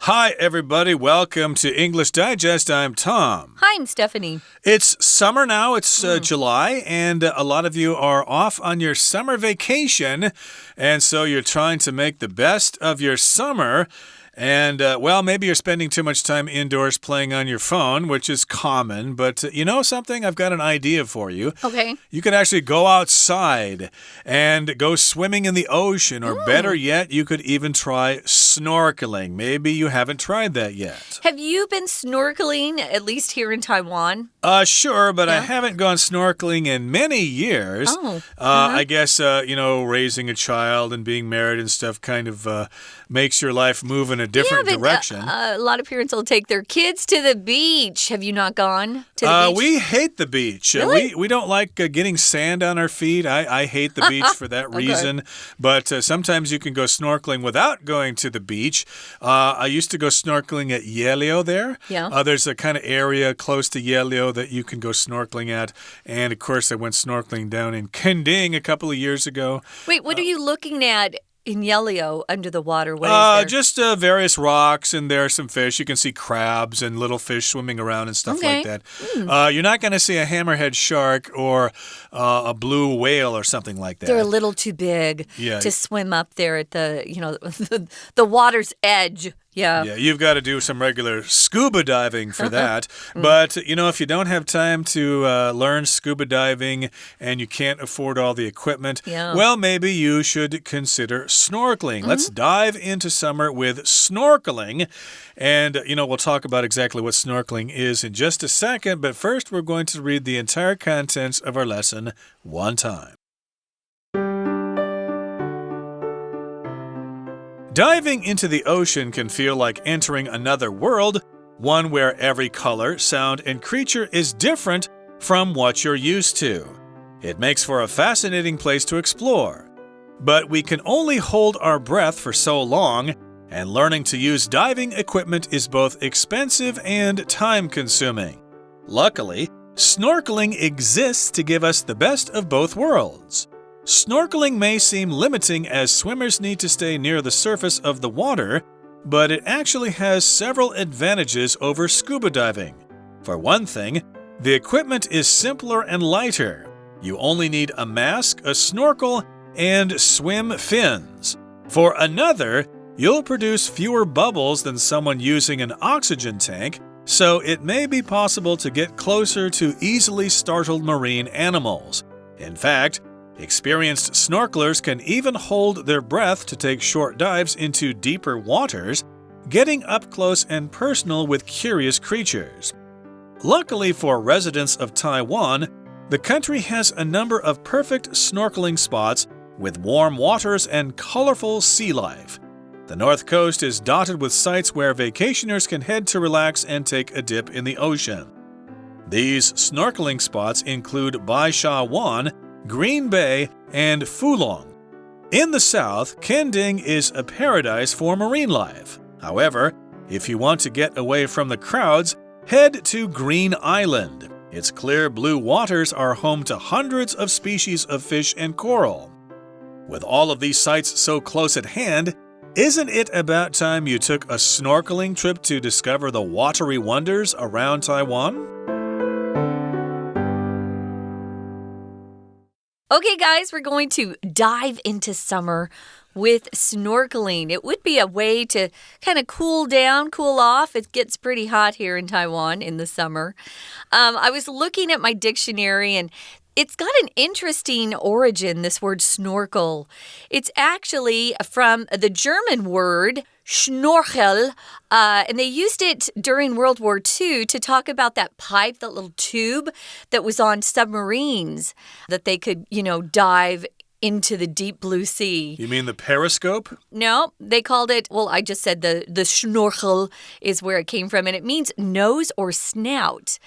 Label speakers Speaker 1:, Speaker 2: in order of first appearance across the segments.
Speaker 1: Hi, everybody. Welcome to English Digest. I'm Tom.
Speaker 2: Hi, I'm Stephanie.
Speaker 1: It's summer now. It's July, and a lot of you are off on your summer vacation, and so you're trying to make the best of your summer. And, well, maybe you're spending too much time indoors playing on your phone, which is common. But you know something? I've got an idea for you.
Speaker 2: Okay.
Speaker 1: You could actually go outside and go swimming in the ocean. Or better yet, you could even try snorkeling. Maybe you haven't tried that yet.
Speaker 2: Have you been snorkeling, at least here in Taiwan?
Speaker 1: Sure, but I haven't gone snorkeling in many years. I guess, raising a child and being married and stuff kind of makes your life move in a different direction.
Speaker 2: A lot of parents will take their kids to the beach. Have you not gone to the beach?
Speaker 1: We hate the beach.
Speaker 2: Really?
Speaker 1: We don't like getting sand on our feet. I hate the beach for that reason. But sometimes you can go snorkeling without going to the beach. I used to go snorkeling at Yelio there.
Speaker 2: Yeah.
Speaker 1: There's a kind of area close to Yelio that you can go snorkeling at. And, of course, I went snorkeling down in Kending a couple of years ago.
Speaker 2: Wait, what are you looking at? In Yelio, under the water, what is there?
Speaker 1: Just various rocks, and there are some fish. You can see crabs and little fish swimming around and stuff like that. You're not going to see a hammerhead shark or a blue whale or something like that.
Speaker 2: They're a little too big to swim up there at the water's edge. Yeah,
Speaker 1: you've got to do some regular scuba diving for that. But, if you don't have time to learn scuba diving and you can't afford all the equipment, well, maybe you should consider snorkeling. Let's dive into summer with snorkeling. And, we'll talk about exactly what snorkeling is in just a second. But first, we're going to read the entire contents of our lesson one time. Diving into the ocean can feel like entering another world, one where every color, sound, and creature is different from what you're used to. It makes for a fascinating place to explore. But we can only hold our breath for so long, and learning to use diving equipment is both expensive and time-consuming. Luckily, snorkeling exists to give us the best of both worlds. Snorkeling may seem limiting as swimmers need to stay near the surface of the water, but it actually has several advantages over scuba diving. For one thing, the equipment is simpler and lighter. You only need a mask, a snorkel, and swim fins. For another, you'll produce fewer bubbles than someone using an oxygen tank, so it may be possible to get closer to easily startled marine animals. In fact, experienced snorkelers can even hold their breath to take short dives into deeper waters, getting up close and personal with curious creatures. Luckily for residents of Taiwan, the country has a number of perfect snorkeling spots with warm waters and colorful sea life. The North Coast is dotted with sites where vacationers can head to relax and take a dip in the ocean. These snorkeling spots include Bai Sha Wan, Green Bay, and Fulong. In the south, Kending is a paradise for marine life. However, if you want to get away from the crowds, head to Green Island. Its clear blue waters are home to hundreds of species of fish and coral. With all of these sites so close at hand, isn't it about time you took a snorkeling trip to discover the watery wonders around Taiwan?
Speaker 2: Okay, guys, we're going to dive into summer with snorkeling. It would be a way to kind of cool down, cool off. It gets pretty hot here in Taiwan in the summer. I was looking at my dictionary, and it's got an interesting origin, this word snorkel. It's actually from the German word Schnorchel, and they used it during World War II to talk about that pipe, that little tube that was on submarines that they could, dive into the deep blue sea.
Speaker 1: You mean the periscope?
Speaker 2: No, they called it, well, I just said the Schnorchel is where it came from, and it means nose or snout.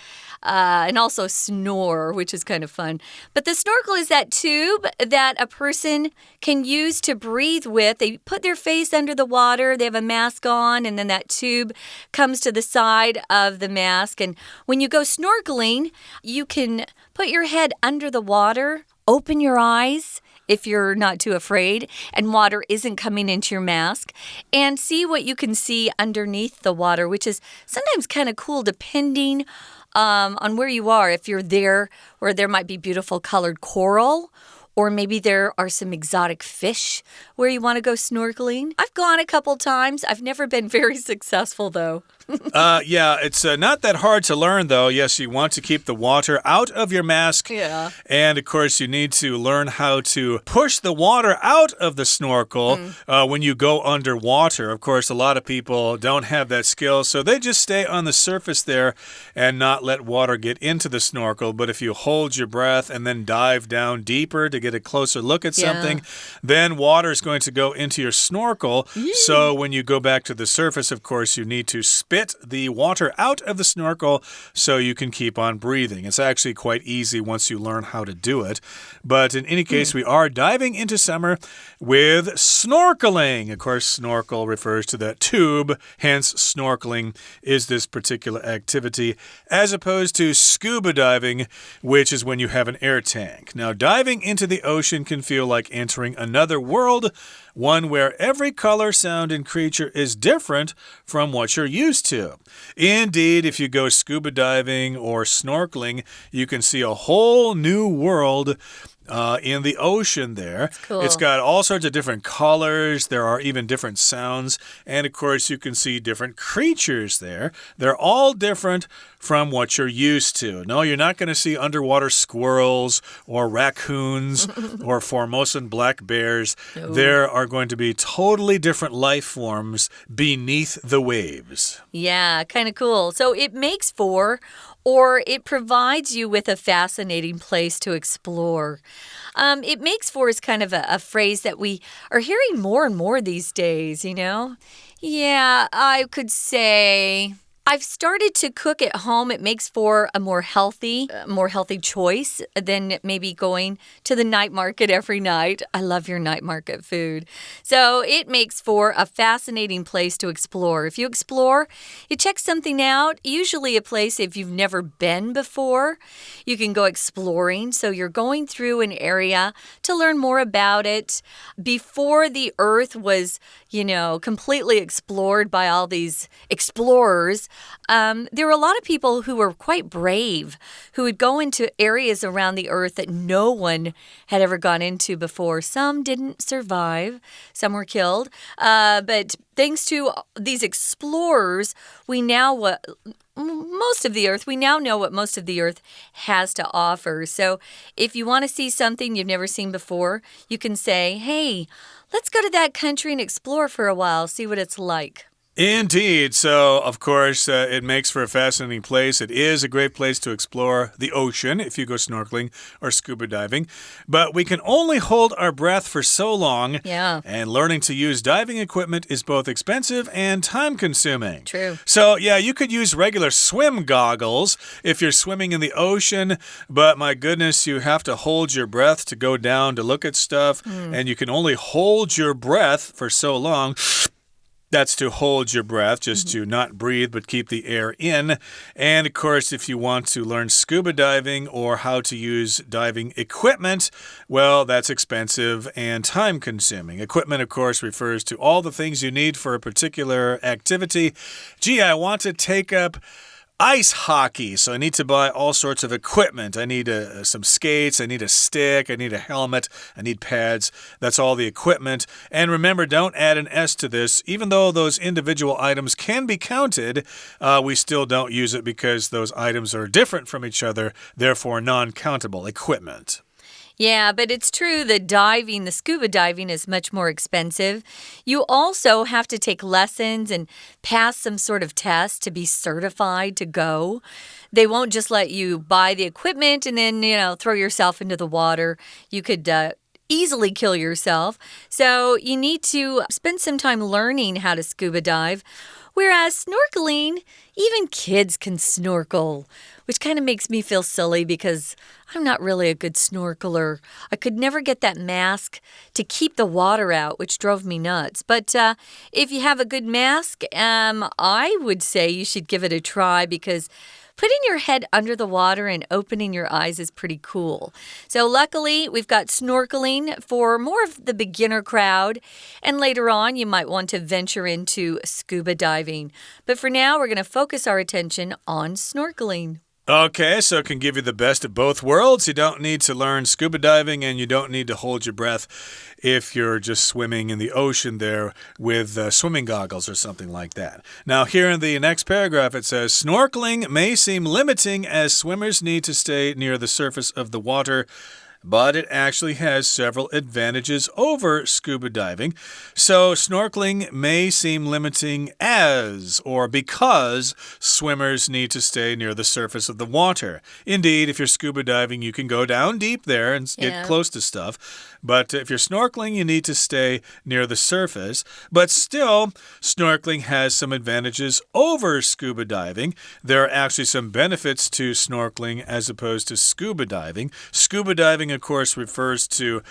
Speaker 2: And also snore, which is kind of fun. But the snorkel is that tube that a person can use to breathe with. They put their face under the water, they have a mask on, and then that tube comes to the side of the mask. And when you go snorkeling, you can put your head under the water, open your eyes, if you're not too afraid and water isn't coming into your mask. And see what you can see underneath the water, which is sometimes kind of cool depending on where you are. If you're there where there might be beautiful colored coral, or maybe there are some exotic fish where you want to go snorkeling. I've gone a couple times. I've never been very successful, though.
Speaker 1: Yeah, it's not that hard to learn, though. Yes, you want to keep the water out of your mask.
Speaker 2: Yeah.
Speaker 1: And, of course, you need to learn how to push the water out of the snorkel when you go underwater. Of course, a lot of people don't have that skill, so they just stay on the surface there and not let water get into the snorkel. But if you hold your breath and then dive down deeper to get a closer look at something, then water is going to go into your snorkel. So when you go back to the surface, of course, you need to spit the water out of the snorkel so you can keep on breathing. It's actually quite easy once you learn how to do it. But in any case, we are diving into summer with snorkeling. Of course, snorkel refers to that tube, hence snorkeling is this particular activity, as opposed to scuba diving, which is when you have an air tank. Now, diving into the ocean can feel like entering another world, one where every color, sound, and creature is different from what you're used to. Indeed, if you go scuba diving or snorkeling, you can see a whole new world in the ocean there.
Speaker 2: Cool.
Speaker 1: It's got all sorts of different colors. There are even different sounds. And, of course, you can see different creatures there. They're all different from what you're used to. No, you're not going to see underwater squirrels or raccoons or Formosan black bears.
Speaker 2: No.
Speaker 1: There are going to be totally different life forms beneath the waves.
Speaker 2: Yeah, kind of cool. So it makes for, or it provides you with a fascinating place to explore. It makes for is kind of a phrase that we are hearing more and more these days, you know? Yeah, I could say I've started to cook at home. It makes for a more healthy choice than maybe going to the night market every night. I love your night market food. So it makes for a fascinating place to explore. If you explore, you check something out, usually a place if you've never been before, you can go exploring. So you're going through an area to learn more about it. Before the earth was, completely explored by all these explorers, there were a lot of people who were quite brave, who would go into areas around the earth that no one had ever gone into before. Some didn't survive. Some were killed. But thanks to these explorers, we now know what most of the earth has to offer. So if you want to see something you've never seen before, you can say, hey, let's go to that country and explore for a while, see what it's like.
Speaker 1: Indeed. So, of course, it makes for a fascinating place. It is a great place to explore the ocean if you go snorkeling or scuba diving. But we can only hold our breath for so long.
Speaker 2: Yeah.
Speaker 1: And learning to use diving equipment is both expensive and time-consuming.
Speaker 2: True.
Speaker 1: So, yeah, you could use regular swim goggles if you're swimming in the ocean. But, my goodness, you have to hold your breath to go down to look at stuff. And you can only hold your breath for so long. That's to hold your breath, just to not breathe, but keep the air in. And, of course, if you want to learn scuba diving or how to use diving equipment, well, that's expensive and time-consuming. Equipment, of course, refers to all the things you need for a particular activity. Gee, I want to take up ice hockey, so I need to buy all sorts of equipment. I need some skates, I need a stick, I need a helmet, I need pads. That's all the equipment. And remember, don't add an S to this. Even though those individual items can be counted, we still don't use it because those items are different from each other, therefore non-countable equipment.
Speaker 2: Yeah, but it's true that the scuba diving is much more expensive. You also have to take lessons and pass some sort of test to be certified to go. They won't just let you buy the equipment and then, throw yourself into the water. You could easily kill yourself. So you need to spend some time learning how to scuba dive. Whereas snorkeling, even kids can snorkel, which kind of makes me feel silly because I'm not really a good snorkeler. I could never get that mask to keep the water out, which drove me nuts. But if you have a good mask, I would say you should give it a try because putting your head under the water and opening your eyes is pretty cool. So luckily, we've got snorkeling for more of the beginner crowd. And later on, you might want to venture into scuba diving. But for now, we're going to focus our attention on snorkeling.
Speaker 1: Okay, so it can give you the best of both worlds. You don't need to learn scuba diving, and you don't need to hold your breath if you're just swimming in the ocean there with swimming goggles or something like that. Now, here in the next paragraph, it says, snorkeling may seem limiting as swimmers need to stay near the surface of the water, but it actually has several advantages over scuba diving. So snorkeling may seem limiting as or because swimmers need to stay near the surface of the water. Indeed, if you're scuba diving, you can go down deep there and get close to stuff. But if you're snorkeling, you need to stay near the surface. But still, snorkeling has some advantages over scuba diving. There are actually some benefits to snorkeling as opposed to scuba diving. Scuba diving, of course, refers to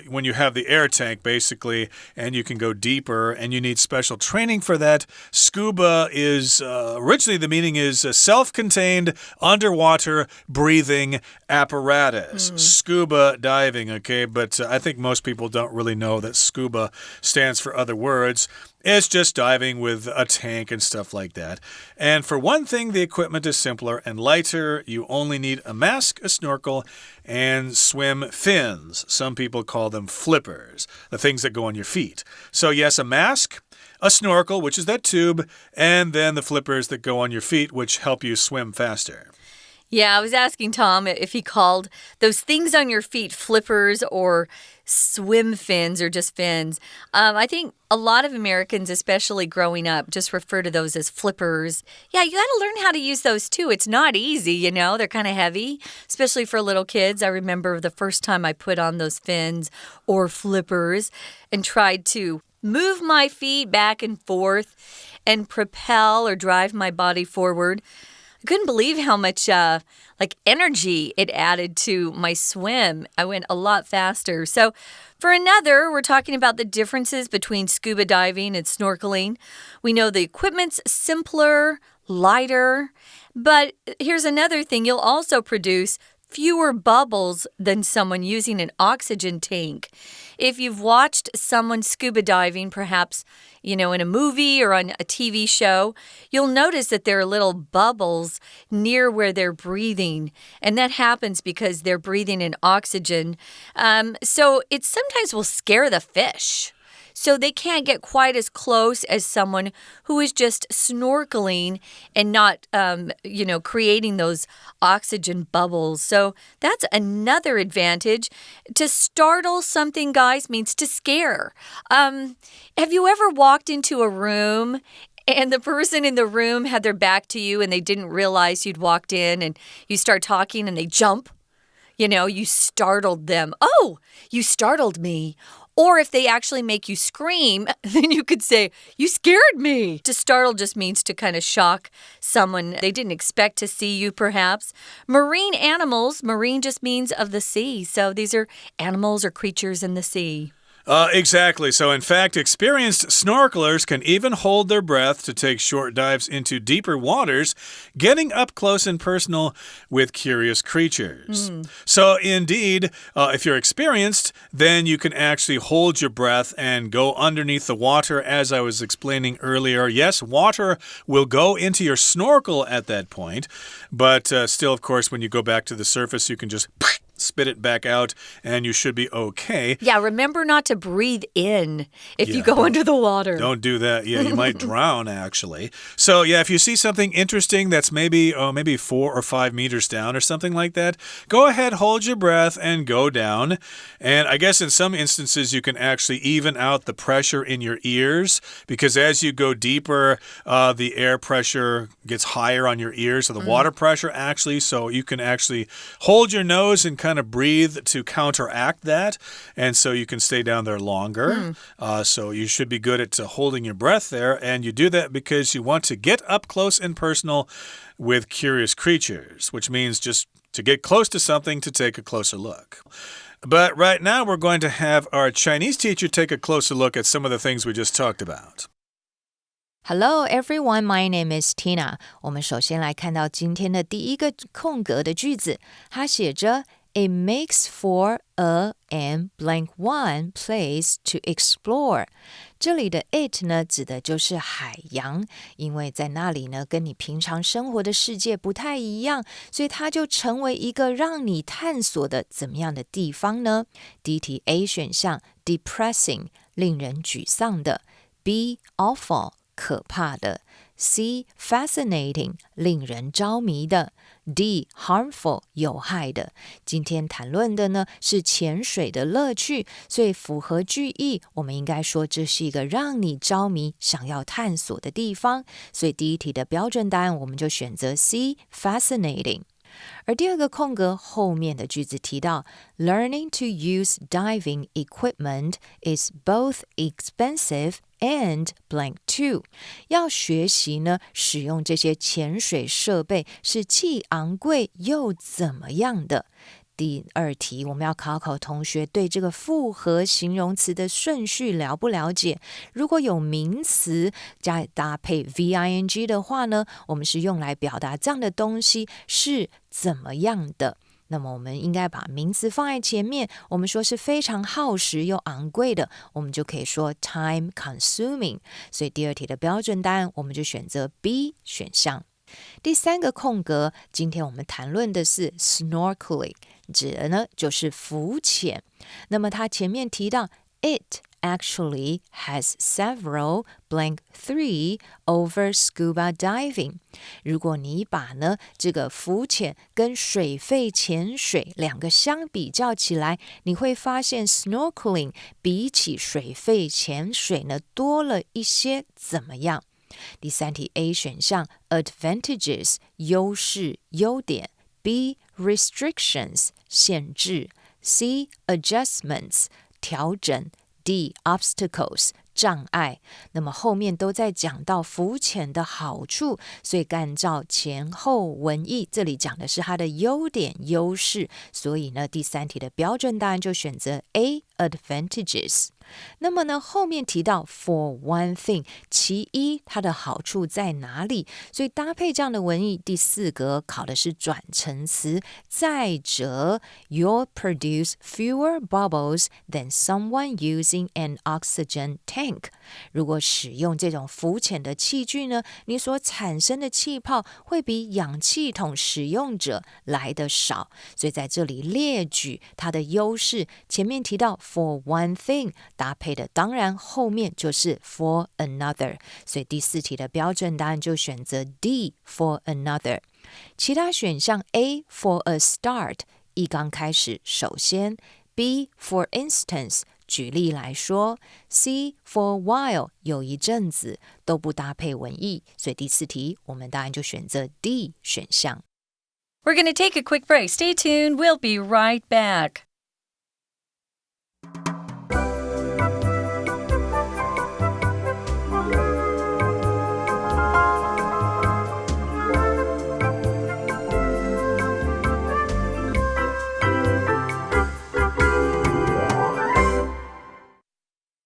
Speaker 1: when you have the air tank, basically, and you can go deeper, and you need special training for that. Scuba is, originally the meaning is a self-contained underwater breathing apparatus. Scuba diving, okay? But I think most people don't really know that scuba stands for other words. It's just diving with a tank and stuff like that. And for one thing, the equipment is simpler and lighter. You only need a mask, a snorkel, and swim fins. Some people call them flippers, the things that go on your feet. So yes, a mask, a snorkel, which is that tube, and then the flippers that go on your feet, which help you swim faster.
Speaker 2: Yeah, I was asking Tom if he called those things on your feet flippers or swim fins or just fins. I think a lot of Americans, especially growing up, just refer to those as flippers. Yeah, you got to learn how to use those too. It's not easy, you know. They're kind of heavy, especially for little kids. I remember the first time I put on those fins or flippers and tried to move my feet back and forth and propel or drive my body forward. I couldn't believe how much energy it added to my swim. I went a lot faster. So for another, we're talking about the differences between scuba diving and snorkeling. We know the equipment's simpler, lighter, but here's another thing. You'll also produce fewer bubbles than someone using an oxygen tank. If you've watched someone scuba diving, perhaps, in a movie or on a TV show, you'll notice that there are little bubbles near where they're breathing. And that happens because they're breathing in oxygen. So it sometimes will scare the fish. So they can't get quite as close as someone who is just snorkeling and not, creating those oxygen bubbles. So that's another advantage. To startle something, guys, means to scare. Have you ever walked into a room and the person in the room had their back to you and they didn't realize you'd walked in and you start talking and they jump? You startled them. Oh, you startled me. Or if they actually make you scream, then you could say, you scared me. To startle just means to kind of shock someone. They didn't expect to see you, perhaps. Marine animals, marine just means of the sea. So these are animals or creatures in the sea.
Speaker 1: Exactly. So, in fact, experienced snorkelers can even hold their breath to take short dives into deeper waters, getting up close and personal with curious creatures. So, indeed, if you're experienced, then you can actually hold your breath and go underneath the water, as I was explaining earlier. Yes, water will go into your snorkel at that point, but still, of course, when you go back to the surface, you can just spit it back out, and you should be okay.
Speaker 2: Yeah, remember not to breathe in if you go under the water.
Speaker 1: Don't do that. Yeah, you might drown, actually. So, yeah, if you see something interesting that's maybe 4 or 5 meters down or something like that, go ahead, hold your breath, and go down. And I guess in some instances, you can actually even out the pressure in your ears, because as you go deeper, the air pressure gets higher on your ears, so the water pressure actually, so you can actually hold your nose and kind of breathe to counteract that, and so you can stay down there longer. So you should be good at holding your breath there, and you do that because you want to get up close and personal with curious creatures, which means just to get close to something to take a closer look. But right now we're going to have our Chinese teacher take a closer look at some of the things we just talked about.
Speaker 3: Hello everyone, my name is Tina. 我们首先来看到今天的第一个空格的句子，它写着 It makes for a and blank one place to explore. 这里的 it 呢，指的就是海洋，因为在那里呢，跟你平常生活的世界不太一样，所以它就成为一个让你探索的怎么样的地方呢？第一题 A 选项 depressing 令人沮丧的， B awful 可怕的， C fascinating 令人着迷的， D harmful 有害的。今天谈论的呢是潜水的乐趣，所以符合句意，我们应该说这是一个让你着迷想要探索的地方，所以第一题的标准答案我们就选择 C fascinating。而第二个空格后面的句子提到 Learning to use diving equipment is both expensive and blank too. 要学习呢使用这些潜水设备是既昂贵又怎么样的。第二题我们要考考同学对这个复合形容词的顺序了不了解。如果有名词加搭配 VING 的话呢，我们是用来表达这样的东西是怎么样的。那么我们应该把名词放在前面，我们说是非常耗时又昂贵的，我们就可以说 time consuming。所以第二题的标准答案我们就选择 B 选项。第三个空格，今天我们谈论的是 snorkeling， 指的呢就是浮潜。那么它前面提到 It actually has several blank 3 over scuba diving. 如果你把呢这个浮潜跟水肺潜水两个相比较起来，你会发现 snorkeling 比起水肺潜水呢多了一些怎么样？第三题 A 选项 advantages 优势优点， B restrictions 限制， C adjustments 调整， D obstacles 障碍。那么后面都在讲到浮潜的好处，所以按照前后文意，这里讲的是它的优点优势，所以呢第三题的标准答案就选择 A advantages。那么呢后面提到 for one thing 其一它的好处在哪里，所以搭配这样的文意，第四格考的是转成词，再者 you'll produce fewer bubbles than someone using an oxygen tank。 如果使用这种浮潜的器具呢，你所产生的气泡会比氧气筒使用者来得少，所以在这里列举它的优势，前面提到 for one thing，搭配的当然后面就是 for another， 所以第四题的标准答案就选择 D for another。 其他选项 A for a start 一刚开始首先， B for instance 举例来说， C for a while 有一阵子，都不搭配文意，所以第四题我们答案就选择 D 选项。
Speaker 2: We're going to take a quick break. Stay tuned. We'll be right back.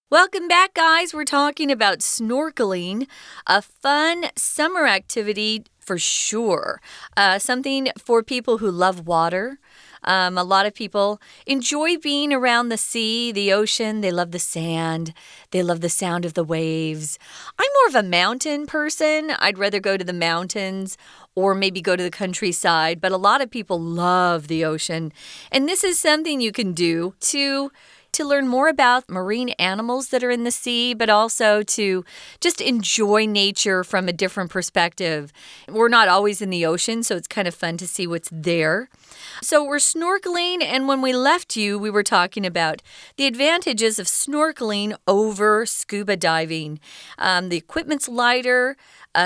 Speaker 2: Welcome back, guys. We're talking about snorkeling, a fun summer activity for sure. Something for people who love water. A lot of people enjoy being around the sea, the ocean. They love the sand. They love the sound of the waves. I'm more of a mountain person. I'd rather go to the mountains or maybe go to the countryside. But a lot of people love the ocean. And this is something you can do to learn more about marine animals that are in the sea, but also to just enjoy nature from a different perspective. We're not always in the ocean, so it's kind of fun to see what's there. So we're snorkeling, and when we left you, we were talking about the advantages of snorkeling over scuba diving. The equipment's lighter,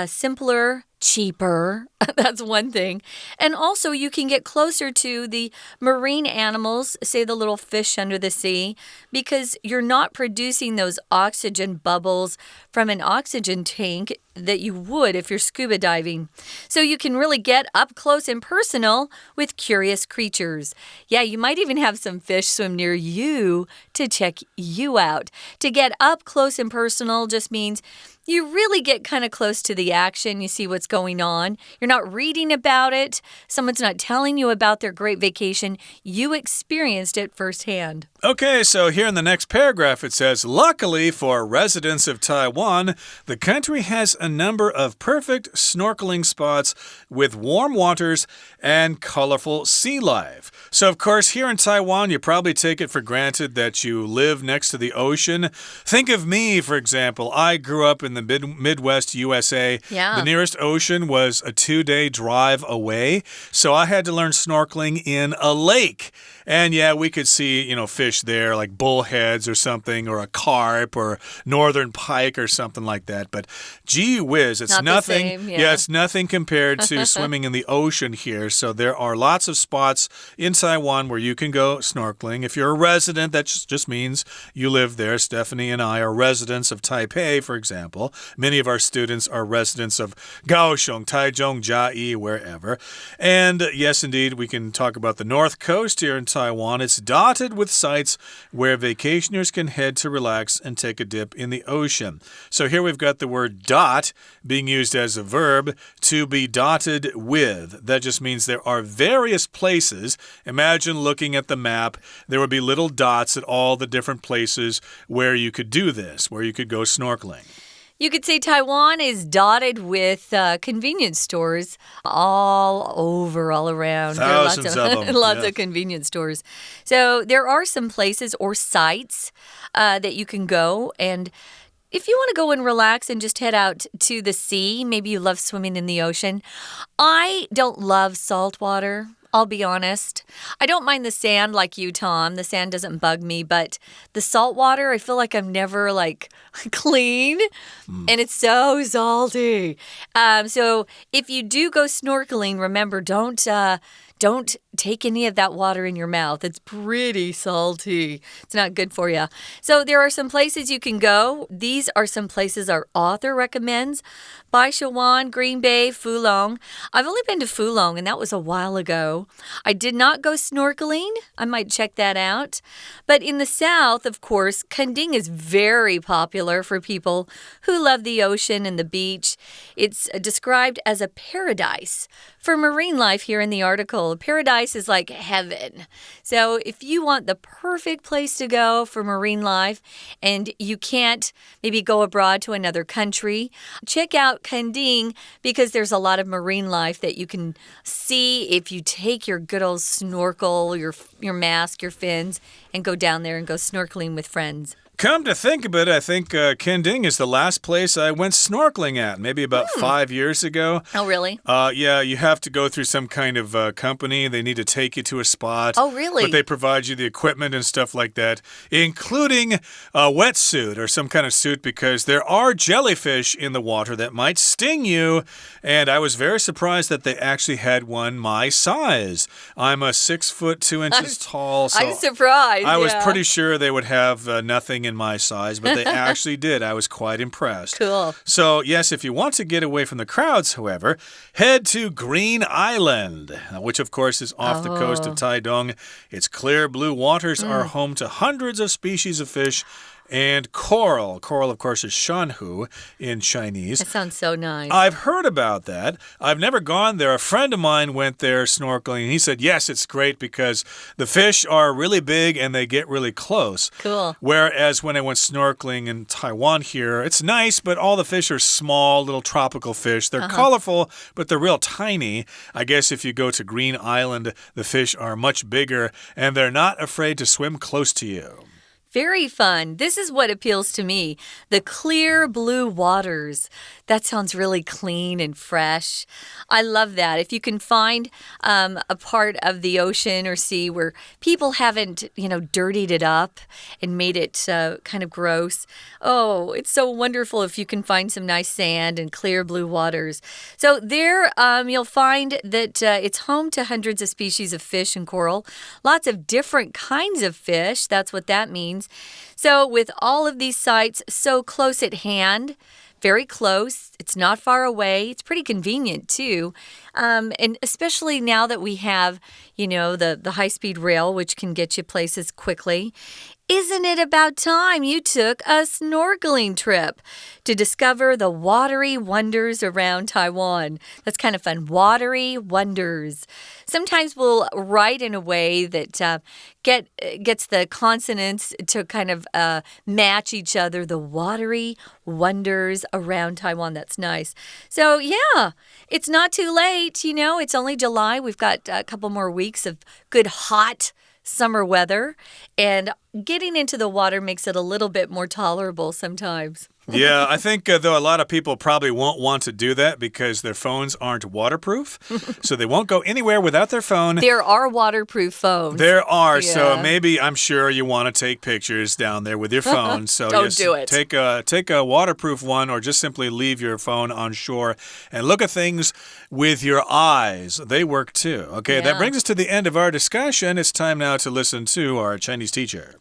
Speaker 2: simpler, cheaper. That's one thing. And also you can get closer to the marine animals, say the little fish under the sea, because you're not producing those oxygen bubbles from an oxygen tank that you would if you're scuba diving. So you can really get up close and personal with curious creatures. Yeah, you might even have some fish swim near you to check you out. To get up close and personal just means You really get kind of close to the action. You see what's going on. You're not reading about it. Someone's not telling you about their great vacation. You experienced it firsthand.
Speaker 1: Okay, so here in the next paragraph it says, luckily for residents of Taiwan, the country has a number of perfect snorkeling spots with warm waters and colorful sea life. So, of course, here in Taiwan, you probably take it for granted that you live next to the ocean. Think of me, for example. I grew up in the Midwest USA.
Speaker 2: Yeah.
Speaker 1: The nearest ocean was a 2-day drive away, so I had to learn snorkeling in a lake. And yeah, we could see, fish there like bullheads or something, or a carp or northern pike or something like that. But gee whiz, it's
Speaker 2: not
Speaker 1: nothing.
Speaker 2: The same, yeah.
Speaker 1: It's nothing compared to swimming in the ocean here. So there are lots of spots in Taiwan where you can go snorkeling. If you're a resident, that just means you live there. Stephanie and I are residents of Taipei, for example. Many of our students are residents of Kaohsiung, Taichung, Jiayi, wherever. And yes, indeed, we can talk about the North Coast here in Taiwan. It's dotted with sites where vacationers can head to relax and take a dip in the ocean. So here we've got the word dot being used as a verb, to be dotted with. That just means there are various places. Imagine looking at the map. There would be little dots at all the different places where you could do this, where you could go snorkeling.
Speaker 2: You could say Taiwan is dotted with convenience stores all over, all around.
Speaker 1: Thousands of them.
Speaker 2: Lots of convenience stores. So there are some places or sites that you can go. And if you want to go and relax and just head out to the sea, maybe you love swimming in the ocean. I don't love salt water. I'll be honest. I don't mind the sand like you, Tom. The sand doesn't bug me, but the salt water, I feel like I'm never clean, and it's so salty. So if you do go snorkeling, remember, don't take any of that water in your mouth. It's pretty salty. It's not good for you. So there are some places you can go. These are some places our author recommends. Baishawan, Green Bay, Fulong. I've only been to Fulong, and that was a while ago. I did not go snorkeling. I might check that out. But in the south, of course, Kending is very popular for people who love the ocean and the beach. It's described as a paradise for marine life here in the article. Paradise is like heaven. So if you want the perfect place to go for marine life and you can't maybe go abroad to another country, check out Kending, because there's a lot of marine life that you can see if you take your good old snorkel, your mask, your fins, and go down there and go snorkeling with friends.
Speaker 1: Come to think of it, I think Kending is the last place I went snorkeling at, maybe about 5 years ago.
Speaker 2: Oh, really?
Speaker 1: Yeah, you have to go through some kind of company. They need to take you to a spot.
Speaker 2: Oh, really?
Speaker 1: But they provide you the equipment and stuff like that, including a wetsuit or some kind of suit, because there are jellyfish in the water that might sting you. And I was very surprised that they actually had one my size. I'm a 6 foot 2 inches tall. So
Speaker 2: I'm surprised.
Speaker 1: I was pretty sure they would have nothing in my size, but they actually did. I was quite impressed.
Speaker 2: Cool.
Speaker 1: So, yes, if you want to get away from the crowds, however, head to Green Island, which, of course, is off the coast of Taidong. Its clear blue waters are home to hundreds of species of fish and coral. Coral, of course, is shanhu in Chinese.
Speaker 2: That sounds so nice.
Speaker 1: I've heard about that. I've never gone there. A friend of mine went there snorkeling, and he said, yes, it's great because the fish are really big and they get really close.
Speaker 2: Cool.
Speaker 1: Whereas when I went snorkeling in Taiwan here, it's nice, but all the fish are small, little tropical fish. They're colorful, but they're real tiny. I guess if you go to Green Island, the fish are much bigger, and they're not afraid to swim close to you.
Speaker 2: Very fun. This is what appeals to me. The clear blue waters. That sounds really clean and fresh. I love that. If you can find a part of the ocean or sea where people haven't, dirtied it up and made it kind of gross. Oh, it's so wonderful if you can find some nice sand and clear blue waters. So there you'll find that it's home to hundreds of species of fish and coral. Lots of different kinds of fish. That's what that means. So with all of these sites so close at hand, very close, it's not far away, it's pretty convenient too. And especially now that we have, the high-speed rail, which can get you places quickly. Isn't it about time you took a snorkeling trip to discover the watery wonders around Taiwan? That's kind of fun. Watery wonders. Sometimes we'll write in a way that gets the consonants to kind of match each other. The watery wonders around Taiwan. That's nice. So, yeah, it's not too late. You know, it's only July. We've got a couple more weeks of good hot summer weather, and getting into the water makes it a little bit more tolerable sometimes.
Speaker 1: Yeah, I think, though, a lot of people probably won't want to do that because their phones aren't waterproof. So they won't go anywhere without their phone.
Speaker 2: There are waterproof phones.
Speaker 1: There are.
Speaker 2: Yeah.
Speaker 1: So maybe, I'm sure you want to take pictures down there with your phone. So
Speaker 2: Don't do it.
Speaker 1: Take a waterproof one or just simply leave your phone on shore and look at things with your eyes. They work too. Okay,
Speaker 2: Yeah.
Speaker 1: That brings us to the end of our discussion. It's time now to listen to our Chinese teacher.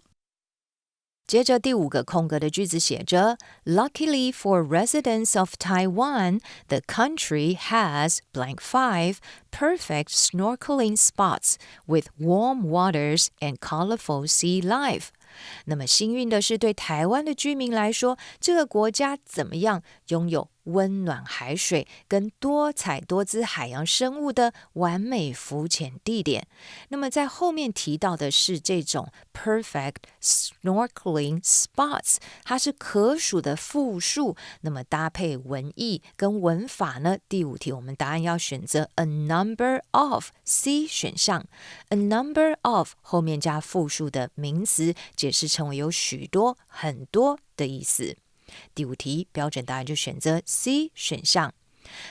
Speaker 3: 接着第5个空格的句子写着 Luckily for residents of Taiwan, the country has blank 5 perfect snorkeling spots with warm waters and colorful sea life. 那么幸运的是，对台湾的居民来说，这个国家怎么样？拥有温暖海水跟多彩多姿海洋生物的完美浮潜地点。那么在后面提到的是这种 perfect snorkeling spots， 它是可数的复数。那么搭配文意跟文法呢，第5题我们答案要选择 a number of C 选项。a number of 后面加复数的名词，解释成为有许多、很多的意思。第5题标准答案就选择 C 选项。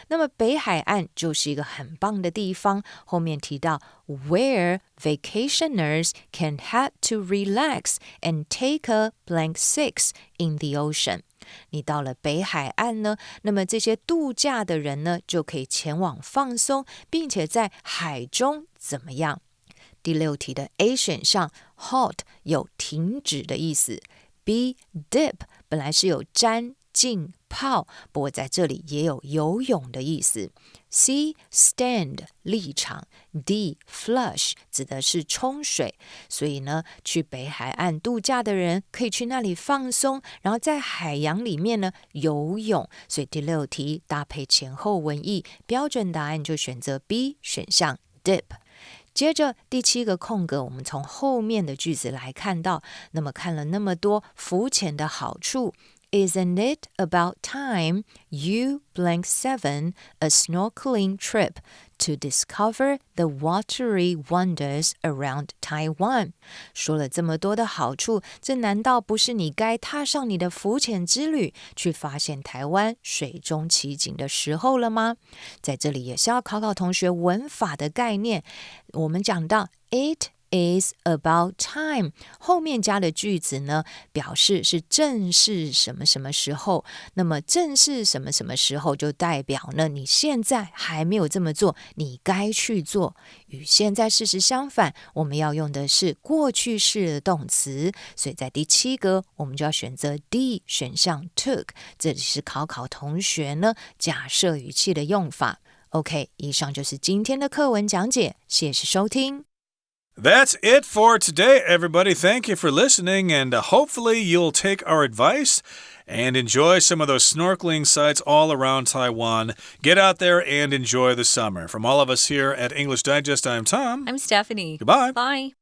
Speaker 3: 那么北海岸就是一个很棒的地方，后面提到 where vacationers can head to relax and take a blank 6 in the ocean。你到了北海岸呢，那么这些度假的人呢，就可以前往放松，并且在海中怎么样？第6题的 A 选项 halt 有停止的意思， B dip 本来是有沾浸泡，不过在这里也有游泳的意思。C stand 立场， D flush 指的是冲水，所以呢，去北海岸度假的人可以去那里放松，然后在海洋里面呢游泳。所以第6题搭配前后文意，标准答案就选择 B 选项 dip。接着第7个空格，我们从后面的句子来看到，那么看了那么多浮潜的好处。Isn't it about time you blank 7 a snorkeling trip to discover the watery wonders around Taiwan? 说了这么多的好处，这难道不是你该踏上你的浮潜之旅，去发现台湾水中奇景的时候了吗？在这里也是要考考同学文法的概念。我们讲到 it is about time 后面加的句子呢，表示是正是什么什么时候，那么正是什么什么时候就代表呢，你现在还没有这么做，你该去做。与现在事实相反，我们要用的是过去式的动词，所以在第7格我们就要选择 D 选项 took， 这里是考同学呢假设语气的用法。OK， 以上就是今天的课文讲解，谢谢收听。
Speaker 1: That's it for today, everybody. Thank you for listening, and hopefully you'll take our advice and enjoy some of those snorkeling sites all around Taiwan. Get out there and enjoy the summer. From all of us here at English Digest, I'm Tom.
Speaker 2: I'm Stephanie.
Speaker 1: Goodbye.
Speaker 2: Bye.